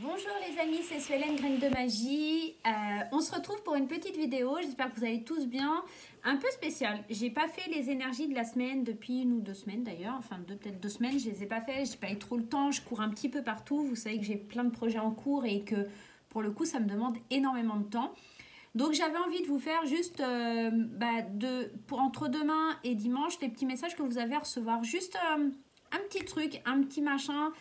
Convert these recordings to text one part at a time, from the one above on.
Bonjour les amis, c'est Suelen, Graine de Magie. On se retrouve pour une petite vidéo, j'espère que vous allez tous bien. Un peu spécial, j'ai pas fait les énergies de la semaine depuis 1 ou 2 semaines d'ailleurs, enfin peut-être 2 semaines, je les ai pas fait, j'ai pas eu trop le temps, je cours un petit peu partout. Vous savez que j'ai plein de projets en cours et que pour le coup ça me demande énormément de temps. Donc j'avais envie de vous faire juste entre demain et dimanche les petits messages que vous avez à recevoir. Juste un petit truc, un petit machin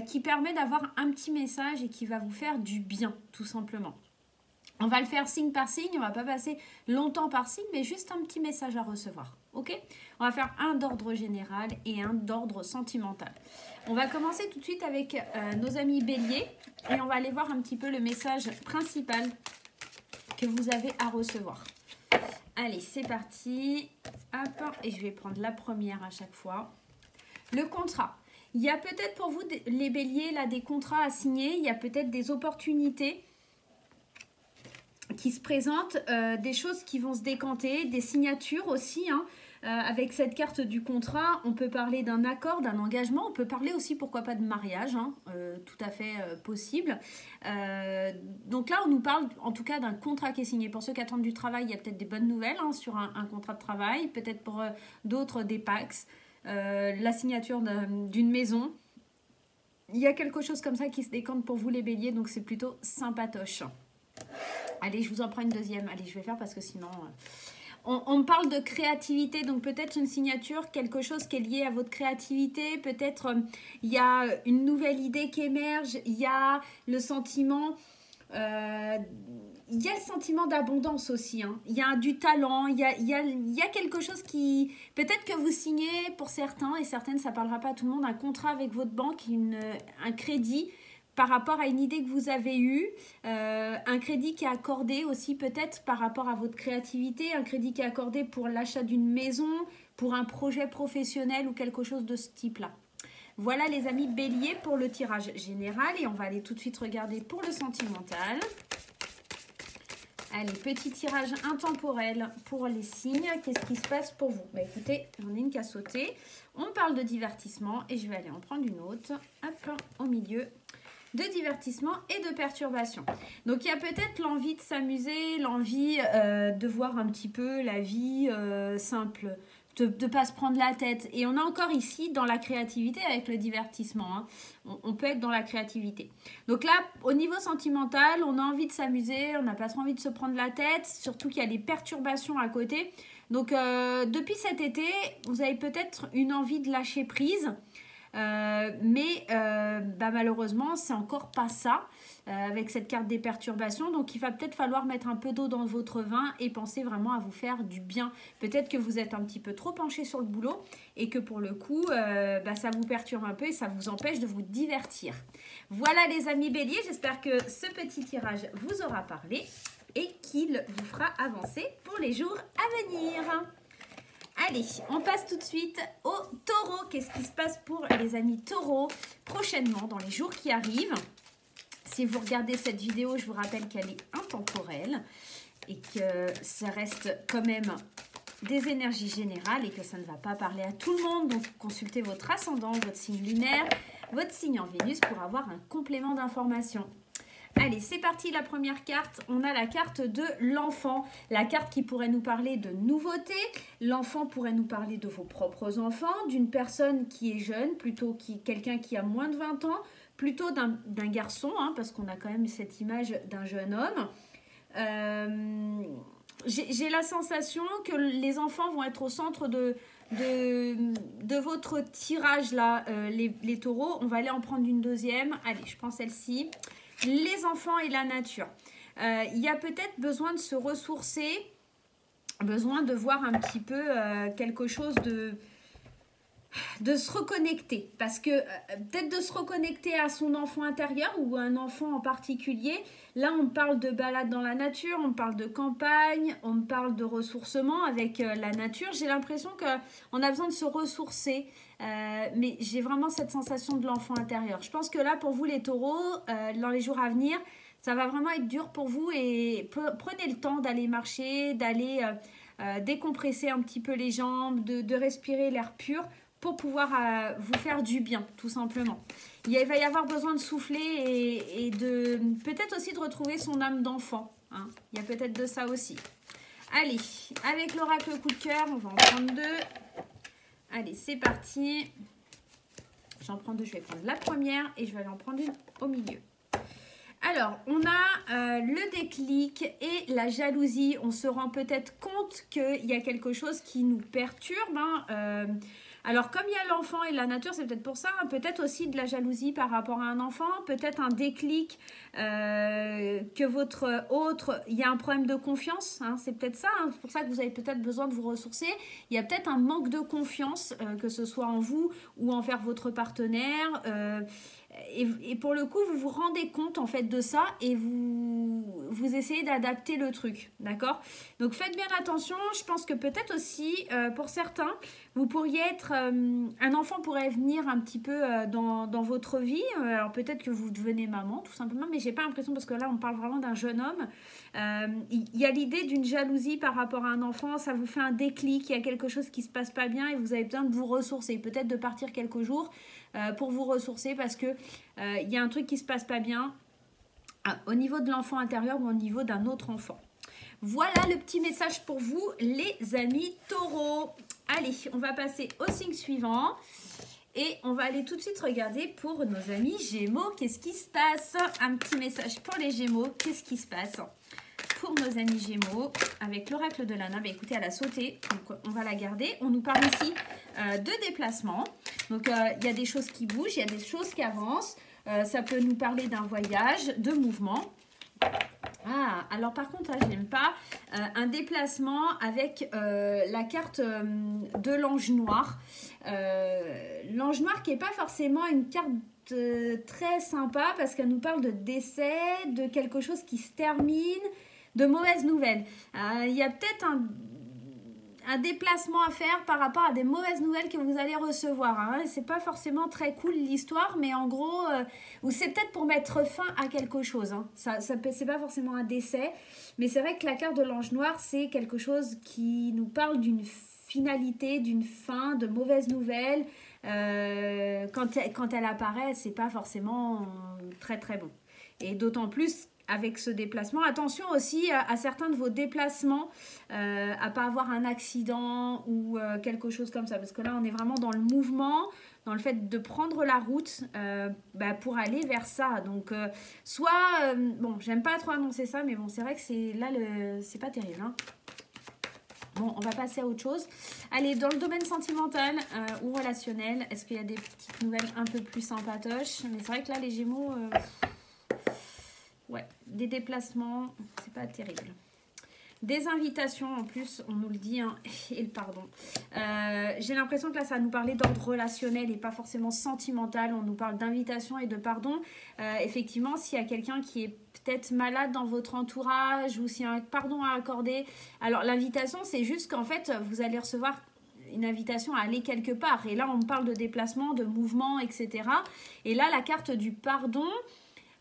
qui permet d'avoir un petit message et qui va vous faire du bien, tout simplement. On va le faire signe par signe, on va pas passer longtemps par signe, mais juste un petit message à recevoir. Ok? On va faire un d'ordre général et un d'ordre sentimental. On va commencer tout de suite avec nos amis béliers et on va aller voir un petit peu le message principal que vous avez à recevoir. Allez, c'est parti. Hop, et je vais prendre la première à chaque fois. Le contrat. Il y a peut-être pour vous, les béliers, là, des contrats à signer. Il y a peut-être des opportunités qui se présentent, des choses qui vont se décanter, des signatures aussi, hein. Avec cette carte du contrat, on peut parler d'un accord, d'un engagement. On peut parler aussi, pourquoi pas, de mariage, hein, tout à fait possible. Donc là, on nous parle en tout cas d'un contrat qui est signé. Pour ceux qui attendent du travail, il y a peut-être des bonnes nouvelles hein, sur un contrat de travail. Peut-être pour d'autres, des PAX. La signature d'une maison. Il y a quelque chose comme ça qui se décante pour vous les béliers, donc c'est plutôt sympatoche. Allez, je vous en prends une deuxième. Allez, je vais faire parce que sinon... On parle de créativité, donc peut-être une signature, quelque chose qui est lié à votre créativité. Peut-être il y a une nouvelle idée qui émerge, il y a le sentiment... il y a le sentiment d'abondance aussi, hein. Il y a du talent, il y a quelque chose qui... Peut-être que vous signez pour certains et certaines, ça ne parlera pas à tout le monde, un contrat avec votre banque, un crédit par rapport à une idée que vous avez eue, un crédit qui est accordé aussi peut-être par rapport à votre créativité, un crédit qui est accordé pour l'achat d'une maison, pour un projet professionnel ou quelque chose de ce type-là. Voilà les amis béliers pour le tirage général et on va aller tout de suite regarder pour le sentimental. Allez, petit tirage intemporel pour les signes. Qu'est-ce qui se passe pour vous? Bah écoutez, j'en ai une qui a sauté. On parle de divertissement et je vais aller en prendre une autre. Hop, au milieu. De divertissement et de perturbation. Donc il y a peut-être l'envie de s'amuser, l'envie de voir un petit peu la vie simple, de ne pas se prendre la tête. Et on est encore ici dans la créativité avec le divertissement, hein. On peut être dans la créativité. Donc là, au niveau sentimental, on a envie de s'amuser, on n'a pas trop envie de se prendre la tête, surtout qu'il y a des perturbations à côté. Donc depuis cet été, vous avez peut-être une envie de lâcher prise. Malheureusement, c'est encore pas ça avec cette carte des perturbations. Donc, il va peut-être falloir mettre un peu d'eau dans votre vin et penser vraiment à vous faire du bien. Peut-être que vous êtes un petit peu trop penché sur le boulot et que pour le coup, ça vous perturbe un peu et ça vous empêche de vous divertir. Voilà les amis béliers, j'espère que ce petit tirage vous aura parlé et qu'il vous fera avancer pour les jours à venir. Allez, on passe tout de suite au taureau. Qu'est-ce qui se passe pour les amis taureaux prochainement, dans les jours qui arrivent? Si vous regardez cette vidéo, je vous rappelle qu'elle est intemporelle et que ça reste quand même des énergies générales et que ça ne va pas parler à tout le monde. Donc, consultez votre ascendant, votre signe lunaire, votre signe en Vénus pour avoir un complément d'information. Allez, c'est parti, la première carte. On a la carte de l'enfant. La carte qui pourrait nous parler de nouveautés. L'enfant pourrait nous parler de vos propres enfants, d'une personne qui est jeune, plutôt quelqu'un qui a moins de 20 ans, plutôt d'un garçon, hein, parce qu'on a quand même cette image d'un jeune homme. J'ai la sensation que les enfants vont être au centre de votre tirage, là, les taureaux. On va aller en prendre une deuxième. Allez, je prends celle-ci. Les enfants et la nature. Il y a peut-être besoin de se ressourcer, besoin de voir un petit peu quelque chose de se reconnecter. Parce que peut-être de se reconnecter à son enfant intérieur ou à un enfant en particulier. Là, on parle de balade dans la nature, on parle de campagne, on parle de ressourcement avec la nature. J'ai l'impression qu'on a besoin de se ressourcer. Mais j'ai vraiment cette sensation de l'enfant intérieur. Je pense que là, pour vous les taureaux, dans les jours à venir, ça va vraiment être dur pour vous et prenez le temps d'aller marcher, d'aller décompresser un petit peu les jambes, de respirer l'air pur pour pouvoir vous faire du bien, tout simplement. Il va y avoir besoin de souffler et de peut-être aussi de retrouver son âme d'enfant. Hein. Il y a peut-être de ça aussi. Allez, avec l'oracle coup de cœur, on va en prendre 2. Allez, c'est parti. J'en prends 2, je vais prendre la première et je vais aller en prendre une au milieu. Alors, on a le déclic et la jalousie. On se rend peut-être compte qu'il y a quelque chose qui nous perturbe. Hein. Alors, comme il y a l'enfant et la nature, c'est peut-être pour ça. Hein, peut-être aussi de la jalousie par rapport à un enfant. Peut-être un déclic que votre autre... Il y a un problème de confiance. Hein, c'est peut-être ça. Hein, c'est pour ça que vous avez peut-être besoin de vous ressourcer. Il y a peut-être un manque de confiance, que ce soit en vous ou envers votre partenaire. Et pour le coup, vous vous rendez compte en fait de ça et vous essayez d'adapter le truc, d'accord? Donc faites bien attention. Je pense que peut-être aussi, pour certains, vous pourriez être... un enfant pourrait venir un petit peu dans votre vie. Alors peut-être que vous devenez maman, tout simplement, mais j'ai pas l'impression, parce que là, on parle vraiment d'un jeune homme. Il y a l'idée d'une jalousie par rapport à un enfant. Ça vous fait un déclic, il y a quelque chose qui se passe pas bien et vous avez besoin de vous ressourcer. Peut-être de partir quelques jours pour vous ressourcer parce que il y a un truc qui se passe pas bien au niveau de l'enfant intérieur ou au niveau d'un autre enfant. Voilà le petit message pour vous, les amis taureaux. Allez, on va passer au signe suivant. Et on va aller tout de suite regarder pour nos amis Gémeaux. Qu'est-ce qui se passe? Un petit message pour les Gémeaux. Qu'est-ce qui se passe pour nos amis Gémeaux avec l'oracle de Lana? Bah, écoutez, elle a sauté, donc on va la garder. On nous parle ici de déplacement. Donc, il y a des choses qui bougent, il y a des choses qui avancent. Ça peut nous parler d'un voyage, de mouvement. Ah, alors par contre, je n'aime pas un déplacement avec la carte de l'ange noir. L'ange noir qui n'est pas forcément une carte très sympa parce qu'elle nous parle de décès, de quelque chose qui se termine, de mauvaises nouvelles. Il y a peut-être un déplacement à faire par rapport à des mauvaises nouvelles que vous allez recevoir. Hein. C'est pas forcément très cool l'histoire, mais en gros, ou c'est peut-être pour mettre fin à quelque chose. Hein. C'est pas forcément un décès, mais c'est vrai que la carte de l'ange noir, c'est quelque chose qui nous parle d'une finalité, d'une fin, de mauvaises nouvelles. Quand elle apparaît, c'est pas forcément très très bon. Et d'autant plus avec ce déplacement. Attention aussi à certains de vos déplacements, à pas avoir un accident ou quelque chose comme ça. Parce que là, on est vraiment dans le mouvement, dans le fait de prendre la route pour aller vers ça. Donc, bon, j'aime pas trop annoncer ça, mais bon, c'est vrai que c'est pas terrible. Hein. Bon, on va passer à autre chose. Allez, dans le domaine sentimental ou relationnel, est-ce qu'il y a des petites nouvelles un peu plus sympatoches? Mais c'est vrai que là, les Gémeaux... ouais, des déplacements, c'est pas terrible. Des invitations, en plus, on nous le dit, hein, et le pardon. J'ai l'impression que là, ça va nous parler d'ordre relationnel et pas forcément sentimental. On nous parle d'invitation et de pardon. Effectivement, s'il y a quelqu'un qui est peut-être malade dans votre entourage ou s'il y a un pardon à accorder. Alors, l'invitation, c'est juste qu'en fait, vous allez recevoir une invitation à aller quelque part. Et là, on parle de déplacement, de mouvement, etc. Et là, la carte du pardon...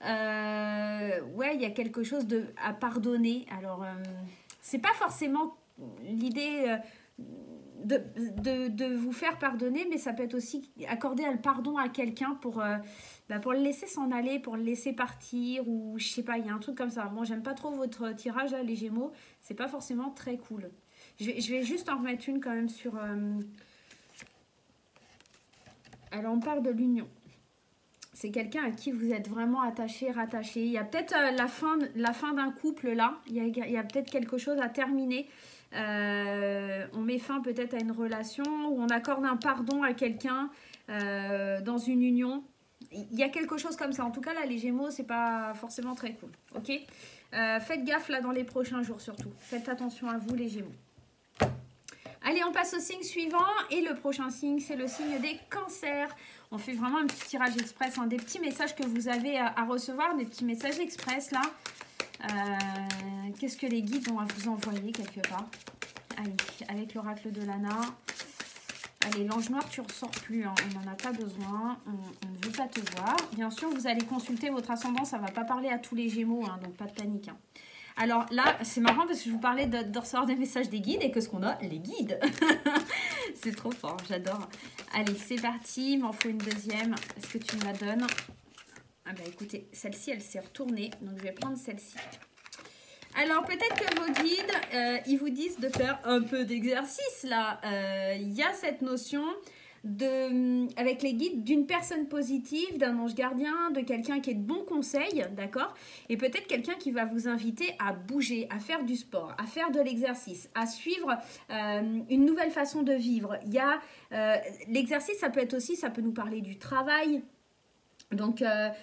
ouais, il y a quelque chose à pardonner. Alors, c'est pas forcément l'idée de vous faire pardonner, mais ça peut être aussi accorder un pardon à quelqu'un pour le laisser s'en aller, pour le laisser partir, ou je sais pas, il y a un truc comme ça. Moi, j'aime pas trop votre tirage là, les Gémeaux. C'est pas forcément très cool. Je vais juste en remettre une quand même sur... Alors, on parle de l'union. C'est quelqu'un à qui vous êtes vraiment attaché, rattaché. Il y a peut-être la fin d'un couple là. Il y a peut-être quelque chose à terminer. On met fin peut-être à une relation ou on accorde un pardon à quelqu'un dans une union. Il y a quelque chose comme ça. En tout cas, là, les Gémeaux, c'est pas forcément très cool. Ok, faites gaffe là dans les prochains jours surtout. Faites attention à vous, les Gémeaux. Allez, on passe au signe suivant. Et le prochain signe, c'est le signe des cancers. On fait vraiment un petit tirage express, hein, des petits messages que vous avez à recevoir, des petits messages express là. Qu'est-ce que les guides vont vous envoyer quelque part? Allez, avec l'oracle de Lana. Allez, l'ange noir, tu ne ressors plus, hein, on n'en a pas besoin, on ne veut pas te voir. Bien sûr, vous allez consulter votre ascendant, ça ne va pas parler à tous les Gémeaux, hein, donc pas de panique. Hein. Alors là, c'est marrant parce que je vous parlais de recevoir des messages des guides et que ce qu'on a, les guides. C'est trop fort, j'adore. Allez, c'est parti, il m'en faut une deuxième. Est-ce que tu me la donnes? Ah bah écoutez, celle-ci, elle s'est retournée, donc je vais prendre celle-ci. Alors, peut-être que vos guides, ils vous disent de faire un peu d'exercice, là. Il y a cette notion avec les guides d'une personne positive, d'un ange gardien, de quelqu'un qui est de bons conseils, d'accord? Et peut-être quelqu'un qui va vous inviter à bouger, à faire du sport, à faire de l'exercice, à suivre une nouvelle façon de vivre. Il y a l'exercice, ça peut être aussi, ça peut nous parler du travail. Donc,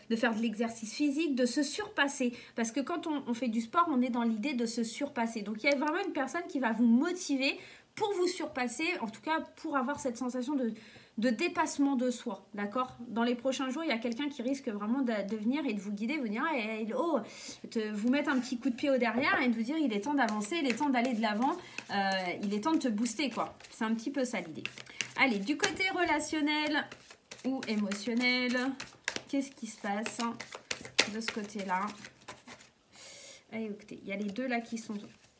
de faire de l'exercice physique, de se surpasser. Parce que quand on fait du sport, on est dans l'idée de se surpasser. Donc, il y a vraiment une personne qui va vous motiver pour vous surpasser, en tout cas pour avoir cette sensation de dépassement de soi, d'accord? Dans les prochains jours, il y a quelqu'un qui risque vraiment de venir et de vous guider, vous dire, vous mettre un petit coup de pied au derrière et de vous dire, il est temps d'avancer, il est temps d'aller de l'avant, il est temps de te booster, quoi. C'est un petit peu ça l'idée. Allez, du côté relationnel ou émotionnel, qu'est-ce qui se passe de ce côté-là? Allez, écoutez, il y a les deux là qui sont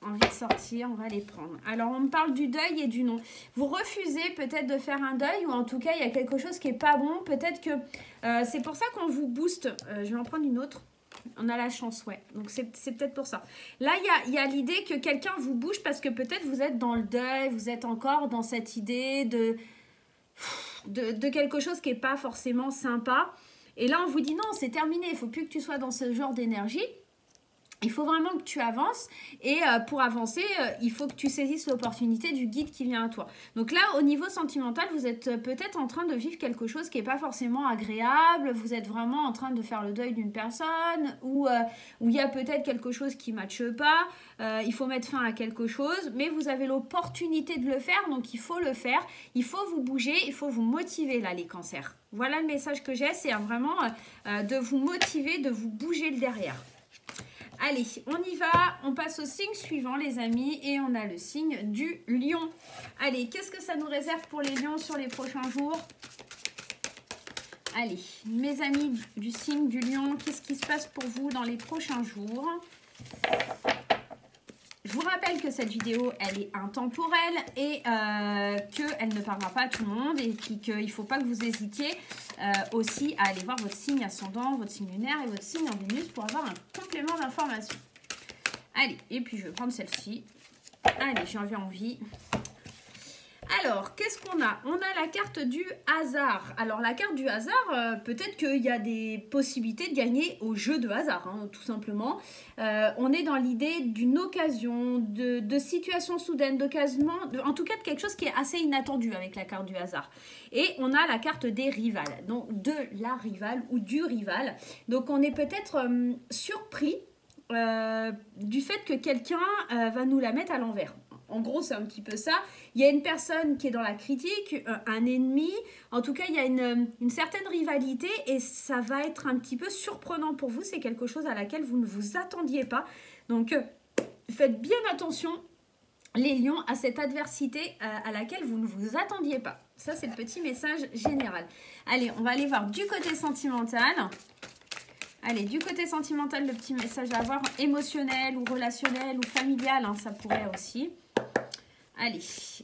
envie de sortir, on va les prendre. Alors, on me parle du deuil et du non. Vous refusez peut-être de faire un deuil ou en tout cas, il y a quelque chose qui n'est pas bon. Peut-être que c'est pour ça qu'on vous booste. Je vais en prendre une autre. On a la chance, ouais. Donc, c'est peut-être pour ça. Là, il y a l'idée que quelqu'un vous bouge parce que peut-être vous êtes dans le deuil, vous êtes encore dans cette idée de quelque chose qui n'est pas forcément sympa. Et là, on vous dit non, c'est terminé. Il ne faut plus que tu sois dans ce genre d'énergie. Il faut vraiment que tu avances et pour avancer, il faut que tu saisisses l'opportunité du guide qui vient à toi. Donc là, au niveau sentimental, vous êtes peut-être en train de vivre quelque chose qui n'est pas forcément agréable. Vous êtes vraiment en train de faire le deuil d'une personne ou il y a peut-être quelque chose qui ne matche pas. Il faut mettre fin à quelque chose, mais vous avez l'opportunité de le faire, donc il faut le faire. Il faut vous bouger, il faut vous motiver là, les cancers. Voilà le message que j'ai, c'est vraiment de vous motiver, de vous bouger le derrière. Allez, on y va, on passe au signe suivant les amis et on a le signe du lion. Allez, qu'est-ce que ça nous réserve pour les lions sur les prochains jours? Allez, mes amis du signe du lion, qu'est-ce qui se passe pour vous dans les prochains jours? Je vous rappelle que cette vidéo, elle est intemporelle et qu'elle ne parlera pas à tout le monde et qu'il ne faut pas que vous hésitiez aussi à aller voir votre signe ascendant, votre signe lunaire et votre signe en Vénus pour avoir un complément d'information. Allez, et puis je vais prendre celle-ci. Allez, j'en viens en vie. Alors, qu'est-ce qu'on a? On a la carte du hasard. Alors, la carte du hasard, peut-être qu'il y a des possibilités de gagner au jeu de hasard, hein, tout simplement. On est dans l'idée d'une occasion, de situation soudaine, d'occasion, en tout cas de quelque chose qui est assez inattendu avec la carte du hasard. Et on a la carte des rivales, donc de la rivale ou du rival. Donc, on est peut-être surpris du fait que quelqu'un va nous la mettre à l'envers. En gros, c'est un petit peu ça. Il y a une personne qui est dans la critique, un ennemi. En tout cas, il y a une certaine rivalité et ça va être un petit peu surprenant pour vous. C'est quelque chose à laquelle vous ne vous attendiez pas. Donc, faites bien attention, les lions, à cette adversité à laquelle vous ne vous attendiez pas. Ça, c'est le petit message général. Allez, on va aller voir du côté sentimental. Allez, du côté sentimental, le petit message à avoir, émotionnel ou relationnel ou familial, hein, ça pourrait aussi. Allez,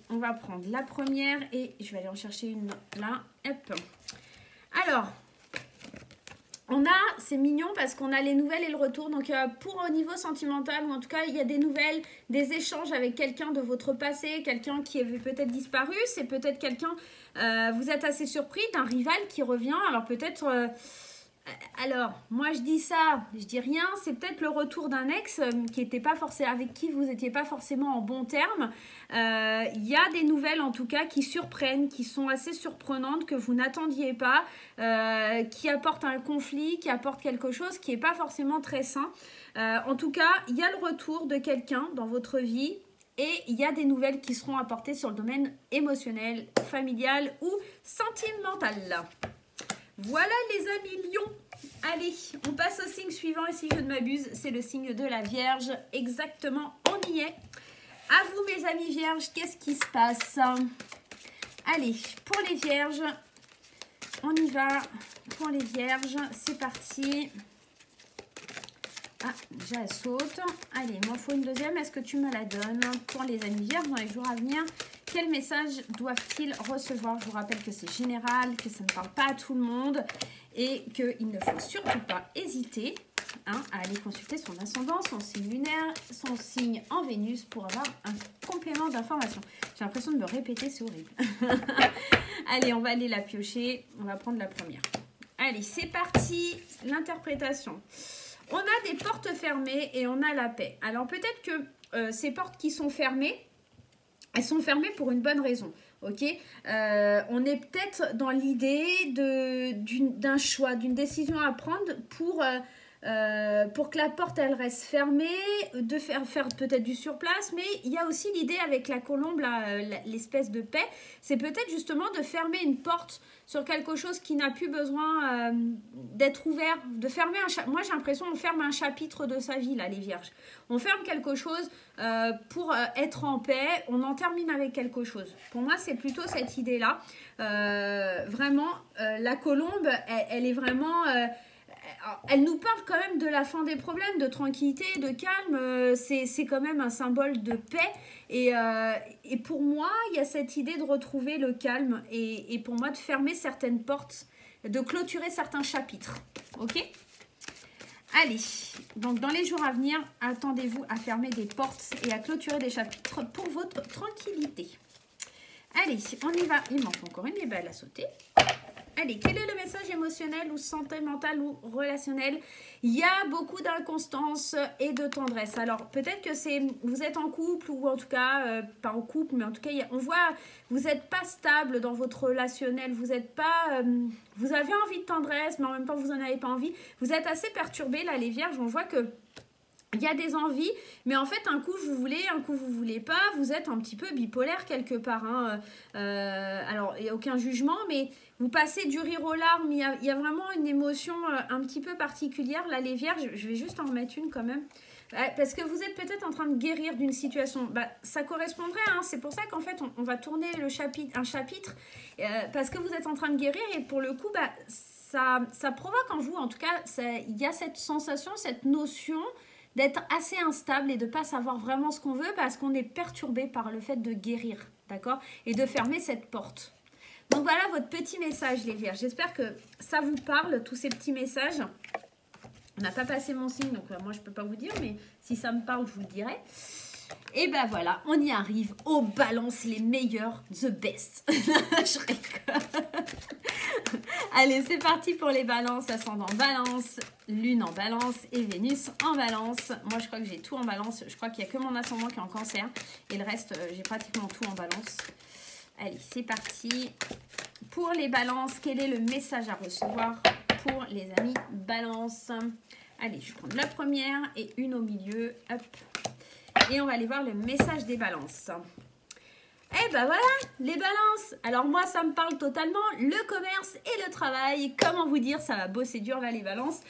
on va prendre la première et je vais aller en chercher une là. Hop. Alors, on a, c'est mignon parce qu'on a les nouvelles et le retour. Donc, pour au niveau sentimental, ou en tout cas, il y a des nouvelles, des échanges avec quelqu'un de votre passé, quelqu'un qui avait peut-être disparu. C'est peut-être quelqu'un, vous êtes assez surpris d'un rival qui revient. Alors, peut-être... alors, moi je dis ça, je dis rien, c'est peut-être le retour d'un ex qui était pas forcément, avec qui vous n'étiez pas forcément en bons termes. Il y a des nouvelles en tout cas qui surprennent, qui sont assez surprenantes, que vous n'attendiez pas, qui apportent un conflit, qui apportent quelque chose qui n'est pas forcément très sain. En tout cas, il y a le retour de quelqu'un dans votre vie. Et il y a des nouvelles qui seront apportées sur le domaine émotionnel, familial ou sentimental. Voilà les amis lions. Allez, on passe au signe suivant et si je ne m'abuse, c'est le signe de la Vierge. Exactement, on y est. À vous mes amis Vierges, qu'est-ce qui se passe? Allez, pour les Vierges, on y va. Pour les Vierges, c'est parti. Ah, déjà elle saute. Allez, il m'en faut une deuxième. Est-ce que tu me la donnes pour les amis vierges dans les jours à venir? Quel message doivent-ils recevoir? Je vous rappelle que c'est général, que ça ne parle pas à tout le monde et qu'il ne faut surtout pas hésiter à aller consulter son ascendant, son signe lunaire, son signe en Vénus pour avoir un complément d'information. J'ai l'impression de me répéter, c'est horrible. Allez, on va aller la piocher. On va prendre la première. Allez, c'est parti. L'interprétation. On a des portes fermées et on a la paix. Alors peut-être que ces portes qui sont fermées, elles sont fermées pour une bonne raison. Ok, on est peut-être dans l'idée d'un choix, d'une décision à prendre pour que la porte elle reste fermée, de faire peut-être du surplace, mais il y a aussi l'idée avec la colombe, l'espèce de paix, c'est peut-être justement de fermer une porte sur quelque chose qui n'a plus besoin d'être ouvert, de fermer moi j'ai l'impression qu'on ferme un chapitre de sa vie là, les vierges. On ferme quelque chose pour être en paix, on en termine avec quelque chose. Pour moi c'est plutôt cette idée là. Vraiment, la colombe, elle est vraiment... elle nous parle quand même de la fin des problèmes, de tranquillité, de calme. C'est quand même un symbole de paix. Et pour moi, il y a cette idée de retrouver le calme et pour moi de fermer certaines portes, de clôturer certains chapitres. Ok ? Allez, donc dans les jours à venir, attendez-vous à fermer des portes et à clôturer des chapitres pour votre tranquillité. Allez, on y va. Il manque encore une belle à sauter. Allez, quel est le message émotionnel ou sentimental ou relationnel? Il y a beaucoup d'inconstance et de tendresse. Alors, peut-être que vous êtes en couple ou en tout cas, pas en couple, mais en tout cas, on voit, vous n'êtes pas stable dans votre relationnel. Vous êtes pas, vous avez envie de tendresse, mais en même temps, vous n'en avez pas envie. Vous êtes assez perturbés, là, les vierges. On voit que il y a des envies, mais en fait, un coup, vous voulez, un coup, vous voulez pas. Vous êtes un petit peu bipolaire quelque part. Alors, il n'y a aucun jugement, mais vous passez du rire aux larmes. Il y a vraiment une émotion un petit peu particulière. Là, les vierges, je vais juste en remettre une quand même. Parce que vous êtes peut-être en train de guérir d'une situation. Ça correspondrait, c'est pour ça qu'en fait, on va tourner un chapitre. Parce que vous êtes en train de guérir et pour le coup, ça provoque en vous, en tout cas, il y a cette sensation, cette notion d'être assez instable et de ne pas savoir vraiment ce qu'on veut parce qu'on est perturbé par le fait de guérir, d'accord? Et de fermer cette porte. Donc voilà votre petit message, les vierges. J'espère que ça vous parle, tous ces petits messages. On n'a pas passé mon signe, donc moi je ne peux pas vous dire, mais si ça me parle, je vous le dirai. Et ben voilà, on y arrive aux balances les meilleurs, the best. Je rigole. Allez, c'est parti pour les balances, ascendant balance, lune en balance et Vénus en balance. Moi, je crois que j'ai tout en balance. Je crois qu'il n'y a que mon ascendant qui est en cancer. Et le reste, j'ai pratiquement tout en balance. Allez, c'est parti. Pour les balances, quel est le message à recevoir pour les amis balance? Allez, je vais prendre la première et une au milieu. Hop. Et on va aller voir le message des balances. Eh ben voilà, les balances. Alors moi, ça me parle totalement. Le commerce et le travail. Comment vous dire, ça va bosser dur là, les balances.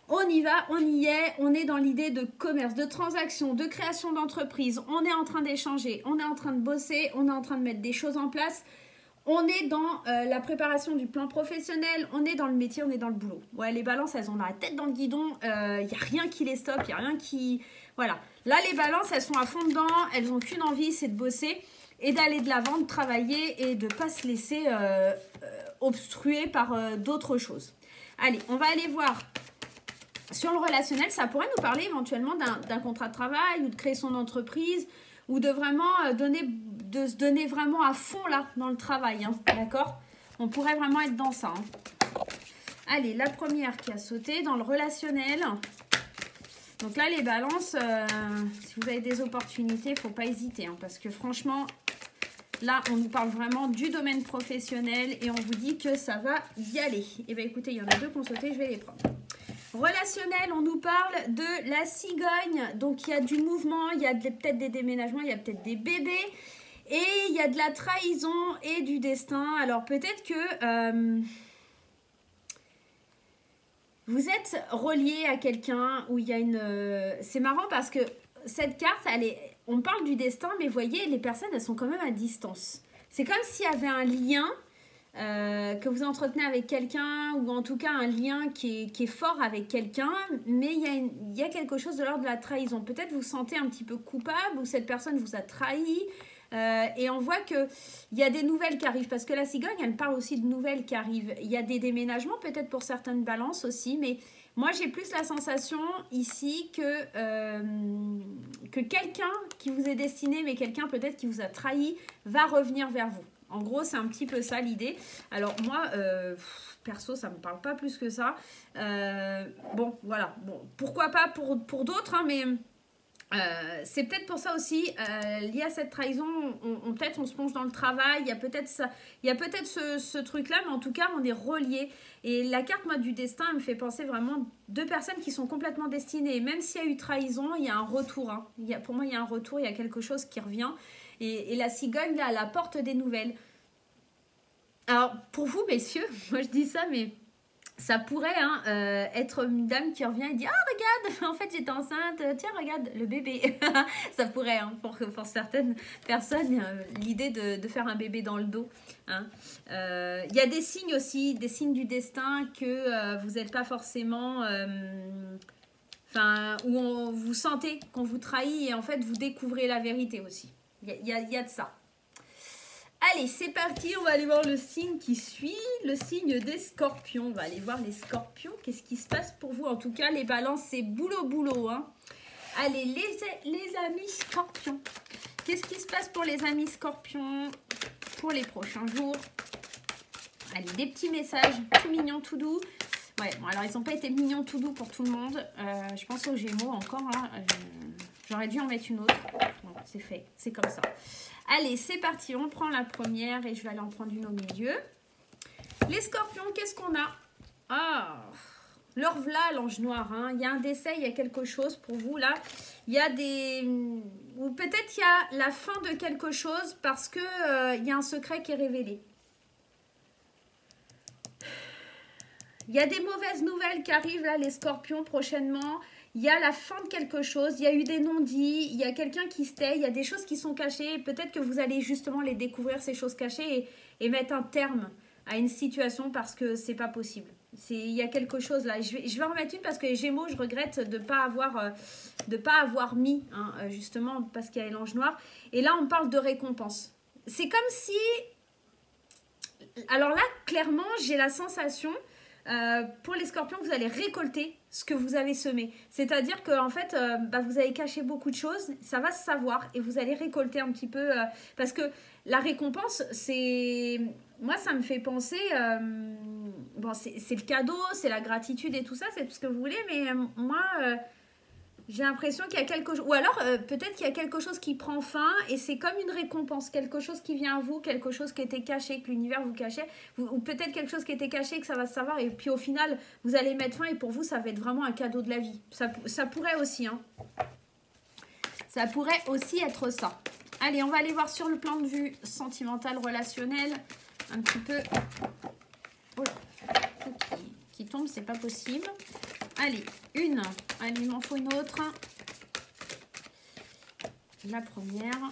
On y va, on y est. On est dans l'idée de commerce, de transaction, de création d'entreprise. On est en train d'échanger, on est en train de bosser, on est en train de mettre des choses en place. On est dans la préparation du plan professionnel, on est dans le métier, on est dans le boulot. Ouais, les balances, elles ont la tête dans le guidon. Il n'y a rien qui les stoppe, il n'y a rien qui... Voilà. Là, les balances, elles sont à fond dedans. Elles n'ont qu'une envie, c'est de bosser et d'aller de l'avant, de travailler et de ne pas se laisser obstruer par d'autres choses. Allez, on va aller voir sur le relationnel. Ça pourrait nous parler éventuellement d'un contrat de travail ou de créer son entreprise ou de vraiment se donner vraiment à fond là dans le travail. D'accord? On pourrait vraiment être dans ça. Allez, la première qui a sauté dans le relationnel. Donc là, les balances, si vous avez des opportunités, il ne faut pas hésiter. Parce que franchement, là, on nous parle vraiment du domaine professionnel et on vous dit que ça va y aller. Et bien, écoutez, il y en a deux qui ont sauté, je vais les prendre. Relationnel, on nous parle de la cigogne. Donc, il y a du mouvement, il y a peut-être des déménagements, il y a peut-être des bébés. Et il y a de la trahison et du destin. Alors, peut-être que... vous êtes relié à quelqu'un où il y a une... C'est marrant parce que cette carte, on parle du destin, mais vous voyez, les personnes, elles sont quand même à distance. C'est comme s'il y avait un lien, que vous entretenez avec quelqu'un, ou en tout cas un lien qui est fort avec quelqu'un, mais il y a quelque chose de l'ordre de la trahison. Peut-être vous vous sentez un petit peu coupable, ou cette personne vous a trahi, et on voit qu'il y a des nouvelles qui arrivent, parce que la cigogne, elle parle aussi de nouvelles qui arrivent. Il y a des déménagements, peut-être pour certaines balances aussi, mais moi j'ai plus la sensation ici que quelqu'un qui vous est destiné, mais quelqu'un peut-être qui vous a trahi, va revenir vers vous. En gros, c'est un petit peu ça l'idée. Alors moi, perso, ça ne me parle pas plus que ça. Bon, voilà. Bon, pourquoi pas pour d'autres, hein, mais c'est peut-être pour ça aussi, lié à cette trahison, peut-être on se plonge dans le travail, il y a peut-être ce truc-là, mais en tout cas, on est reliés. Et la carte, moi, du destin, elle me fait penser vraiment deux personnes qui sont complètement destinées. Et même s'il y a eu trahison, il y a un retour. Hein. Pour moi, il y a un retour, il y a quelque chose qui revient. Et la cigogne, là, elle apporte des nouvelles. Alors, pour vous, messieurs, moi je dis ça, mais ça pourrait être une dame qui revient et dit « Ah, regarde, en fait, j'étais enceinte. Tiens, regarde, le bébé. » Ça pourrait, hein, pour certaines personnes, l'idée de faire un bébé dans le dos. Hein. Y a des signes aussi, des signes du destin que vous n'êtes pas forcément... où vous sentez qu'on vous trahit et en fait, vous découvrez la vérité aussi. Il y a de ça. Allez, c'est parti. On va aller voir le signe qui suit. Le signe des scorpions. On va aller voir les scorpions. Qu'est-ce qui se passe pour vous? En tout cas, les balances, c'est boulot. Hein. Allez, les amis scorpions. Qu'est-ce qui se passe pour les amis scorpions pour les prochains jours? Allez, des petits messages tout mignons, tout doux. Ouais, bon, alors ils n'ont pas été mignons, tout doux pour tout le monde. Je pense aux Gémeaux encore. Hein. J'aurais dû en mettre une autre. Bon, c'est fait, c'est comme ça. Allez, c'est parti. On prend la première et je vais aller en prendre une au milieu. Les scorpions, qu'est-ce qu'on a? Ah, leur v'là, l'ange noir. Hein. Il y a un décès, il y a quelque chose pour vous là. Il y a des... Ou peut-être il y a la fin de quelque chose parce que il y a un secret qui est révélé. Il y a des mauvaises nouvelles qui arrivent là, les scorpions, prochainement. Il y a la fin de quelque chose, il y a eu des non-dits, il y a quelqu'un qui se tait, il y a des choses qui sont cachées. Peut-être que vous allez justement les découvrir, ces choses cachées, et mettre un terme à une situation parce que c'est pas possible. Il y a quelque chose là. Je vais en remettre une parce que les Gémeaux, je regrette de ne pas avoir mis, hein, justement, parce qu'il y a l'ange noir. Et là, on parle de récompense. C'est comme si... Alors là, clairement, j'ai la sensation... pour les scorpions, vous allez récolter ce que vous avez semé. C'est-à-dire que en fait, vous avez caché beaucoup de choses, ça va se savoir et vous allez récolter un petit peu. Parce que la récompense, c'est... Moi, ça me fait penser... bon, c'est le cadeau, c'est la gratitude et tout ça, c'est tout ce que vous voulez, mais moi... j'ai l'impression qu'il y a quelque chose... Ou alors, peut-être qu'il y a quelque chose qui prend fin et c'est comme une récompense. Quelque chose qui vient à vous, quelque chose qui était caché, que l'univers vous cachait. Ou peut-être quelque chose qui était caché, que ça va se savoir. Et puis au final, vous allez mettre fin et pour vous, ça va être vraiment un cadeau de la vie. Ça pourrait aussi, hein. Ça pourrait aussi être ça. Allez, on va aller voir sur le plan de vue sentimental, relationnel. Un petit peu... Oh là, qui tombe, c'est pas possible. Allez, une. Allez, il m'en faut une autre. La première.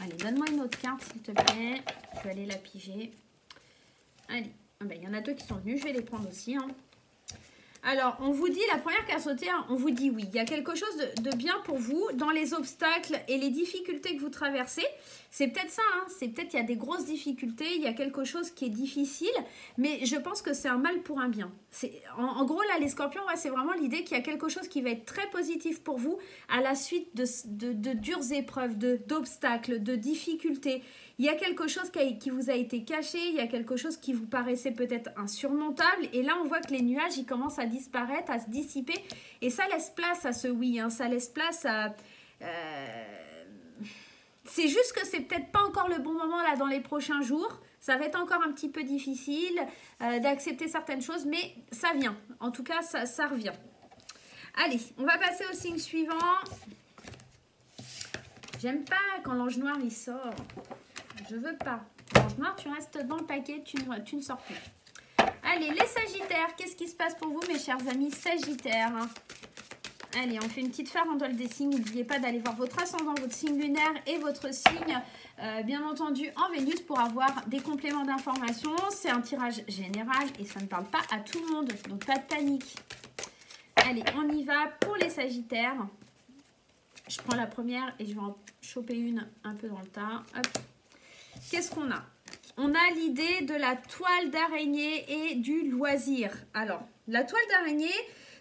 Allez, donne-moi une autre carte, s'il te plaît. Je vais aller la piger. Allez. Ah ben, il y en a deux qui sont venus. Je vais les prendre aussi. Hein. Alors, on vous dit, la première qui a sauté, hein, on vous dit oui. Il y a quelque chose de bien pour vous dans les obstacles et les difficultés que vous traversez. C'est peut-être ça, hein, c'est peut-être il y a des grosses difficultés, il y a quelque chose qui est difficile, mais je pense que c'est un mal pour un bien. En gros, là, les scorpions, ouais, c'est vraiment l'idée qu'il y a quelque chose qui va être très positif pour vous à la suite de dures épreuves, d'obstacles, de difficultés. Il y a quelque chose qui vous a été caché, il y a quelque chose qui vous paraissait peut-être insurmontable. Et là, on voit que les nuages, ils commencent à disparaître, à se dissiper. Et ça laisse place à ce oui, hein, ça laisse place à... C'est juste que c'est peut-être pas encore le bon moment là dans les prochains jours. Ça va être encore un petit peu difficile d'accepter certaines choses, mais ça vient. En tout cas, ça revient. Allez, on va passer au signe suivant. J'aime pas quand l'ange noir, il sort. Je veux pas. L'ange noir, tu restes dans le paquet, tu ne sors plus. Allez, les sagittaires, qu'est-ce qui se passe pour vous, mes chers amis sagittaires? Allez, on fait une petite farandole des signes. N'oubliez pas d'aller voir votre ascendant, votre signe lunaire et votre signe, bien entendu, en Vénus pour avoir des compléments d'informations. C'est un tirage général et ça ne parle pas à tout le monde, donc pas de panique. Allez, on y va pour les Sagittaires. Je prends la première et je vais en choper une un peu dans le tas. Qu'est-ce qu'on a? On a l'idée de la toile d'araignée et du loisir. Alors, la toile d'araignée,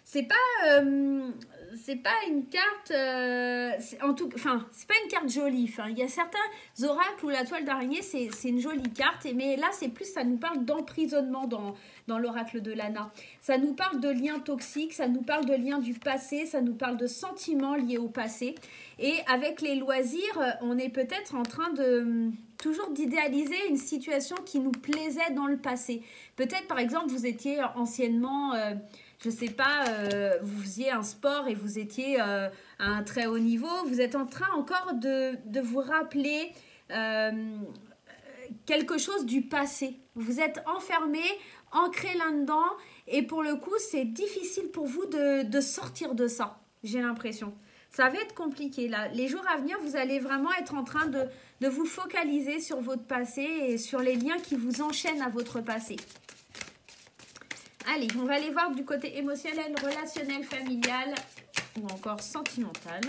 c'est pas une carte, c'est pas une carte jolie. Enfin, il y a certains oracles où la toile d'araignée, c'est une jolie carte, mais là, c'est plus, ça nous parle d'emprisonnement dans l'oracle de Lana. Ça nous parle de liens toxiques, ça nous parle de liens du passé, ça nous parle de sentiments liés au passé. Et avec les loisirs, on est peut-être en train de toujours d'idéaliser une situation qui nous plaisait dans le passé. Peut-être, par exemple, vous étiez anciennement... je sais pas, vous faisiez un sport et vous étiez à un très haut niveau, vous êtes en train encore de vous rappeler quelque chose du passé. Vous êtes enfermé, ancré là-dedans et pour le coup, c'est difficile pour vous de sortir de ça, j'ai l'impression. Ça va être compliqué là. Les jours à venir, vous allez vraiment être en train de vous focaliser sur votre passé et sur les liens qui vous enchaînent à votre passé. Allez, on va aller voir du côté émotionnel, relationnel, familial ou encore sentimental.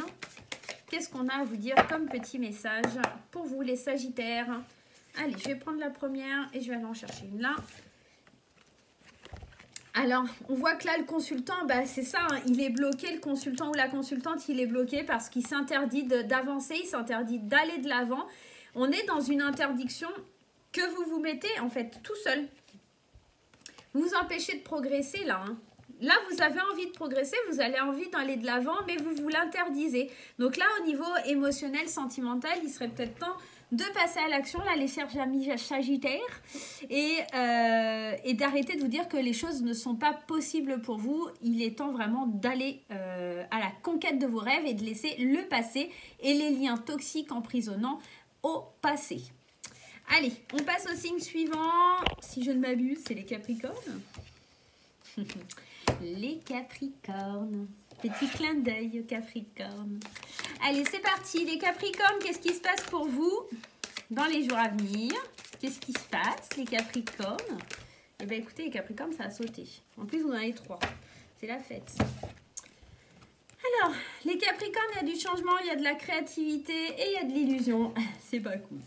Qu'est-ce qu'on a à vous dire comme petit message pour vous les Sagittaires? Allez, je vais prendre la première et je vais aller en chercher une là. Alors, on voit que là, le consultant, bah, c'est ça, hein, il est bloqué, le consultant ou la consultante, il est bloqué parce qu'il s'interdit d'avancer, il s'interdit d'aller de l'avant. On est dans une interdiction que vous vous mettez, en fait, tout seul. Vous vous empêchez de progresser, là. Hein. Là, vous avez envie de progresser, vous avez envie d'aller de l'avant, mais vous vous l'interdisez. Donc là, au niveau émotionnel, sentimental, il serait peut-être temps de passer à l'action, là, les chers amis Sagittaires, et d'arrêter de vous dire que les choses ne sont pas possibles pour vous. Il est temps vraiment d'aller à la conquête de vos rêves et de laisser le passé et les liens toxiques emprisonnants au passé. Allez, on passe au signe suivant. Si je ne m'abuse, c'est les Capricornes. Les Capricornes. Petit clin d'œil, Capricorne. Allez, c'est parti. Les Capricornes, qu'est-ce qui se passe pour vous dans les jours à venir? Qu'est-ce qui se passe, les Capricornes? Eh bien, écoutez, les Capricornes, ça a sauté. En plus, vous en avez 3. C'est la fête. Alors, les Capricornes, il y a du changement, il y a de la créativité et il y a de l'illusion. C'est pas cool.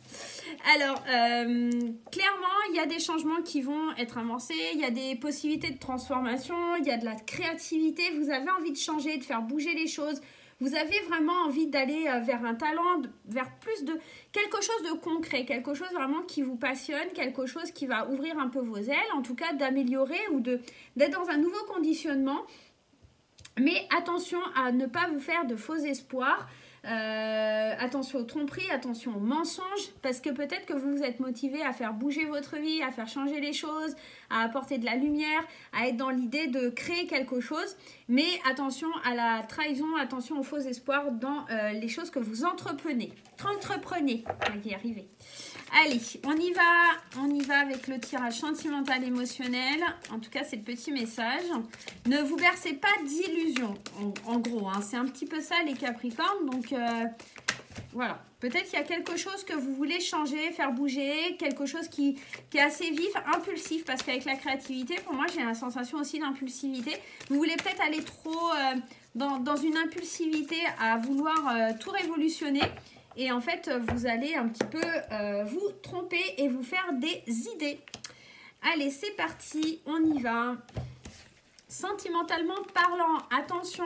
Alors, clairement, il y a des changements qui vont être amorcés, il y a des possibilités de transformation, il y a de la créativité, vous avez envie de changer, de faire bouger les choses, vous avez vraiment envie d'aller vers un talent, vers plus de quelque chose de concret, quelque chose vraiment qui vous passionne, quelque chose qui va ouvrir un peu vos ailes, en tout cas d'améliorer ou d'être dans un nouveau conditionnement. Mais attention à ne pas vous faire de faux espoirs. Attention aux tromperies, attention aux mensonges, parce que peut-être que vous vous êtes motivé à faire bouger votre vie, à faire changer les choses, à apporter de la lumière, à être dans l'idée de créer quelque chose. Mais attention à la trahison, attention aux faux espoirs dans les choses que vous entreprenez. Entreprenez, on va y arriver. Allez, on y va avec le tirage sentimental émotionnel. En tout cas, c'est le petit message. Ne vous bercez pas d'illusions, en gros. Hein. C'est un petit peu ça, les Capricornes. Donc, voilà. Peut-être qu'il y a quelque chose que vous voulez changer, faire bouger, quelque chose qui est assez vif, impulsif. Parce qu'avec la créativité, pour moi, j'ai la sensation aussi d'impulsivité. Vous voulez peut-être aller trop dans une impulsivité à vouloir tout révolutionner. Et en fait, vous allez un petit peu vous tromper et vous faire des idées. Allez, c'est parti, on y va. Sentimentalement parlant, attention,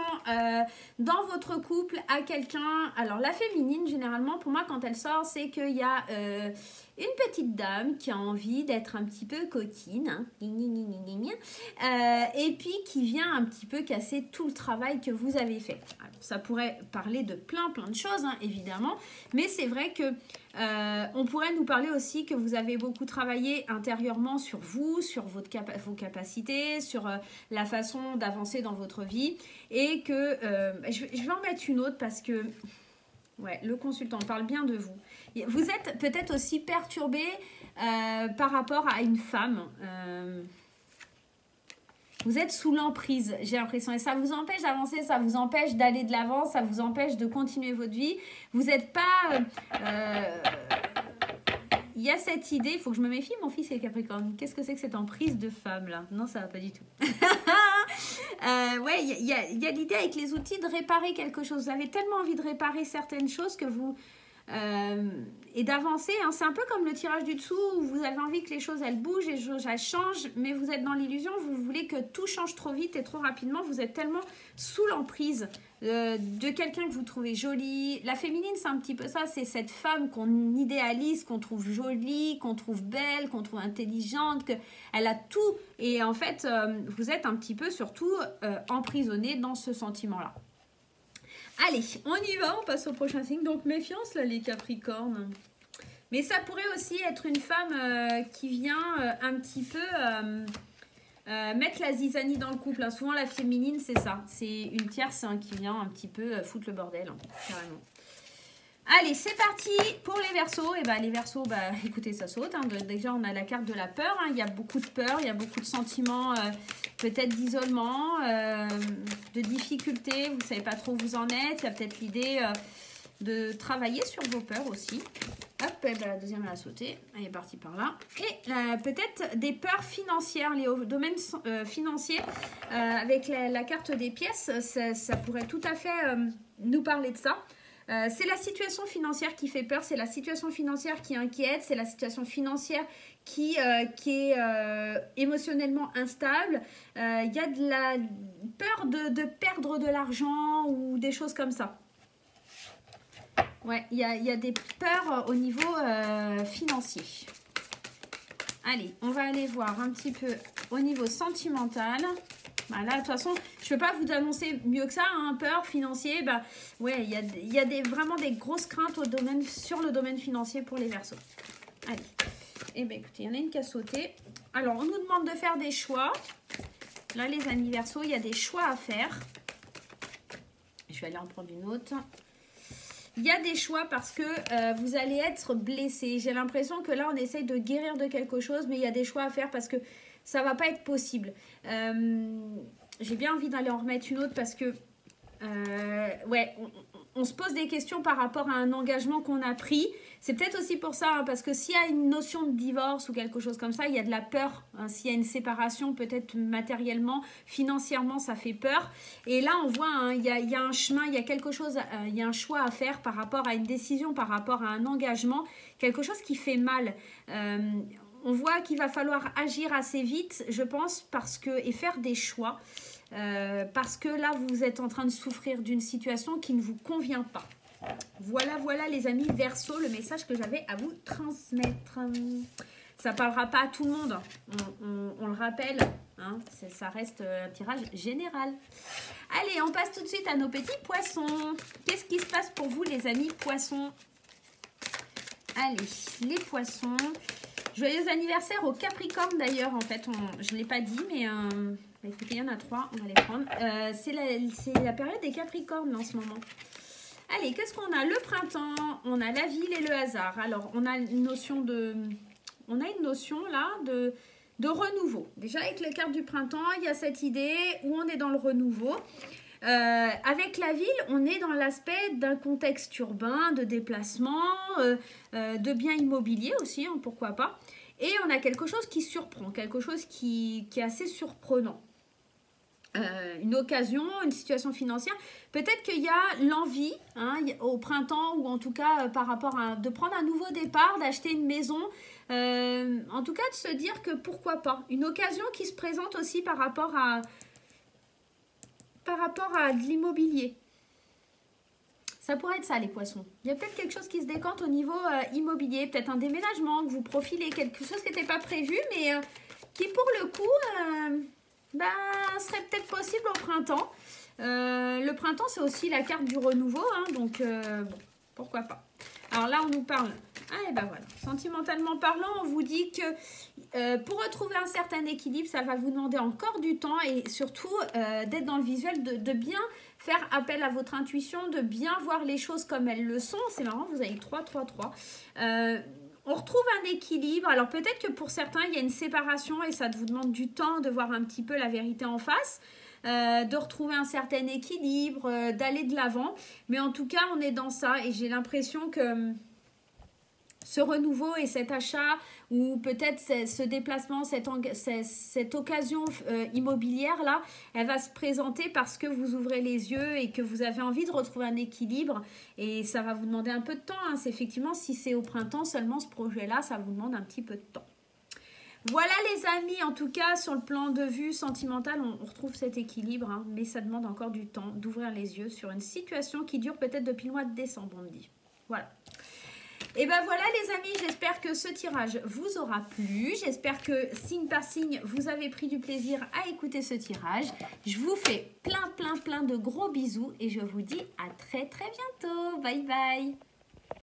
dans votre couple, à quelqu'un... Alors, la féminine, généralement, pour moi, quand elle sort, c'est qu'il y a une petite dame qui a envie d'être un petit peu coquine, hein, et puis qui vient un petit peu casser tout le travail que vous avez fait. Alors, ça pourrait parler de plein de choses, hein, évidemment, mais c'est vrai que on pourrait nous parler aussi que vous avez beaucoup travaillé intérieurement sur vous, sur vos capacités, sur la façon d'avancer dans votre vie, et que je vais en mettre une autre parce que ouais, le consultant parle bien de vous. Vous êtes peut-être aussi perturbé par rapport à une femme. Vous êtes sous l'emprise, j'ai l'impression. Et ça vous empêche d'avancer, ça vous empêche d'aller de l'avant, ça vous empêche de continuer votre vie. Vous n'êtes pas... il y a cette idée, il faut que je me méfie, mon fils est Capricorne. Qu'est-ce que c'est que cette emprise de femme là? Non, ça va pas du tout. Ouais, il y a l'idée avec les outils de réparer quelque chose. Vous avez tellement envie de réparer certaines choses que vous... et d'avancer, hein. C'est un peu comme le tirage du dessous où vous avez envie que les choses elles bougent et les choses elles changent, mais vous êtes dans l'illusion, vous voulez que tout change trop vite et trop rapidement, vous êtes tellement sous l'emprise de quelqu'un que vous trouvez jolie. La féminine c'est un petit peu ça, c'est cette femme qu'on idéalise, qu'on trouve jolie, qu'on trouve belle, qu'on trouve intelligente, qu'elle a tout, et en fait vous êtes un petit peu surtout emprisonné dans ce sentiment là. Allez, on y va, on passe au prochain signe. Donc, méfiance, là, les Capricornes. Mais ça pourrait aussi être une femme qui vient un petit peu mettre la zizanie dans le couple. Hein. Souvent, la féminine, c'est ça. C'est une tierce hein, qui vient un petit peu foutre le bordel, hein, carrément. Allez, c'est parti pour les Verseaux. Et ben les Verseaux, bah, écoutez, ça saute. Hein. Déjà, on a la carte de la peur. Hein. Il y a beaucoup de peur, il y a beaucoup de sentiments, peut-être d'isolement, de difficultés. Vous ne savez pas trop où vous en êtes. Il y a peut-être l'idée de travailler sur vos peurs aussi. Hop, et ben, la deuxième, elle a sauté. Elle est partie par là. Et peut-être des peurs financières, liées au domaine financier. Avec la carte des pièces, ça pourrait tout à fait nous parler de ça. C'est la situation financière qui fait peur, c'est la situation financière qui inquiète, c'est la situation financière qui est émotionnellement instable. Il y a de la peur de perdre de l'argent ou des choses comme ça. Ouais, il y a des peurs au niveau financier. Allez, on va aller voir un petit peu au niveau sentimental. Bah là, de toute façon, je ne peux pas vous annoncer mieux que ça, hein, peur financier. Bah, ouais, il y a vraiment des grosses craintes sur le domaine financier pour les Verseaux. Allez, eh bien écoutez, il y en a une qui a sauté. Alors, on nous demande de faire des choix. Là, les amis Verseaux, il y a des choix à faire. Je vais aller en prendre une autre. Il y a des choix parce que vous allez être blessé. J'ai l'impression que là, on essaye de guérir de quelque chose, mais il y a des choix à faire parce que ça va pas être possible. J'ai bien envie d'aller en remettre une autre parce que ouais, on se pose des questions par rapport à un engagement qu'on a pris. C'est peut-être aussi pour ça, hein, parce que s'il y a une notion de divorce ou quelque chose comme ça, il y a de la peur. Hein, s'il y a une séparation, peut-être matériellement, financièrement, ça fait peur. Et là, on voit, hein, il y a un chemin, il y a quelque chose, il y a un choix à faire par rapport à une décision, par rapport à un engagement, quelque chose qui fait mal. On voit qu'il va falloir agir assez vite, je pense, et faire des choix. Parce que là, vous êtes en train de souffrir d'une situation qui ne vous convient pas. Voilà les amis Verseaux, le message que j'avais à vous transmettre. Ça ne parlera pas à tout le monde, on le rappelle, hein, ça reste un tirage général. Allez, on passe tout de suite à nos petits poissons. Qu'est-ce qui se passe pour vous les amis poissons? Allez, les poissons... Joyeux anniversaire au Capricorne d'ailleurs, en fait, je ne l'ai pas dit, mais écoutez, il y en a 3, on va les prendre. C'est la période des Capricornes en ce moment. Allez, qu'est-ce qu'on a? Le printemps, on a la ville et le hasard. Alors, on a une notion là de renouveau. Déjà, avec les cartes du printemps, il y a cette idée où on est dans le renouveau. Avec la ville, on est dans l'aspect d'un contexte urbain, de déplacement, de biens immobiliers aussi, hein, pourquoi pas. Et on a quelque chose qui surprend, quelque chose qui est assez surprenant. Une occasion, une situation financière. Peut-être qu'il y a l'envie hein, au printemps ou en tout cas par rapport de prendre un nouveau départ, d'acheter une maison. En tout cas, de se dire que pourquoi pas. Une occasion qui se présente aussi par rapport à de l'immobilier. Ça pourrait être ça les poissons. Il y a peut-être quelque chose qui se décante au niveau immobilier, peut-être un déménagement que vous profilez, quelque chose qui n'était pas prévu, mais qui pour le coup serait peut-être possible au printemps. Le printemps c'est aussi la carte du renouveau, hein, donc bon, pourquoi pas. Alors là on nous parle, et ben voilà, sentimentalement parlant, on vous dit que pour retrouver un certain équilibre, ça va vous demander encore du temps et surtout d'être dans le visuel, de bien faire appel à votre intuition, de bien voir les choses comme elles le sont. C'est marrant, vous avez 3, 3, 3. On retrouve un équilibre. Alors peut-être que pour certains, il y a une séparation et ça vous demande du temps de voir un petit peu la vérité en face, de retrouver un certain équilibre, d'aller de l'avant. Mais en tout cas, on est dans ça et j'ai l'impression que ce renouveau et cet achat ou peut-être ce déplacement, cette occasion immobilière-là, elle va se présenter parce que vous ouvrez les yeux et que vous avez envie de retrouver un équilibre et ça va vous demander un peu de temps. Hein. C'est effectivement, si c'est au printemps seulement ce projet-là, ça vous demande un petit peu de temps. Voilà les amis, en tout cas sur le plan de vue sentimental, on retrouve cet équilibre, hein, mais ça demande encore du temps d'ouvrir les yeux sur une situation qui dure peut-être depuis le mois de décembre, on me dit. Voilà. Et ben voilà les amis, j'espère que ce tirage vous aura plu. J'espère que signe par signe, vous avez pris du plaisir à écouter ce tirage. Je vous fais plein de gros bisous et je vous dis à très bientôt. Bye bye.